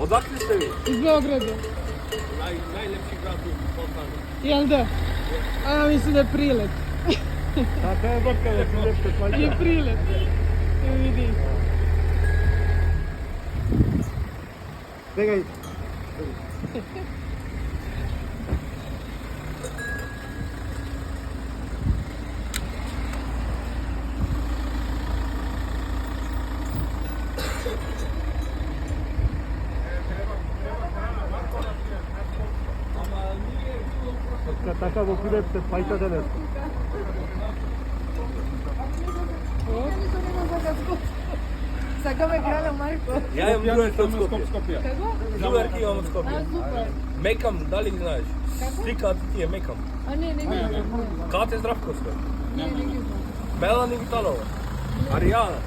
Odakle ste vi? Iz Beograda. Najlepši grad u Balkanu. Jel da? A ja mislim da je Prilet. Така е бака да ти лепте Je паѓа. Prilet. Evo vidi. Бегај. Така во Пилепте пајта денес. Сакаме краля Марко. Ja imam drugarke od Skopje. Како? Drugarke imam od А, Skopje. супер. Mekam, da li znaš? Slika ti je Mekam. А не ги знам. Kate Zdravkovska. Не ги знам. Melanie Vitalova. Arijana.